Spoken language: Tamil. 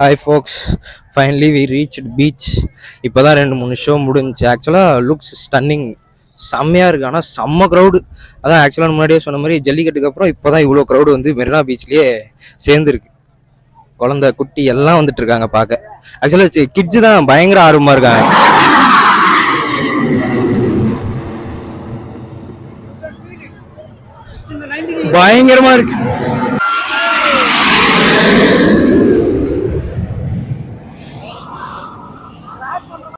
Hi folks, finally we reach beach. இப்போ தான் 2-3 ஷோ முடிஞ்சிச்சு. ஆக்சுவலாக லுக்ஸ் ஸ்டன்னிங், செம்மையாக இருக்குது. ஆனால் செம்ம க்ரௌடு. அதான் ஆக்சுவலாக முன்னாடியே சொன்ன மாதிரி ஜல்லிக்கட்டுக்கு அப்புறம் இப்போ தான் இவ்வளோ க்ரௌடு வந்து மெரினா பீச்லேயே சேர்ந்துருக்கு. குழந்தை குட்டி எல்லாம் வந்துட்டு இருக்காங்க பார்க்க. ஆக்சுவலாக கிட்ஸு தான் பயங்கர ஆர்வமாக இருக்காங்க. பயங்கரமாக இருக்கு.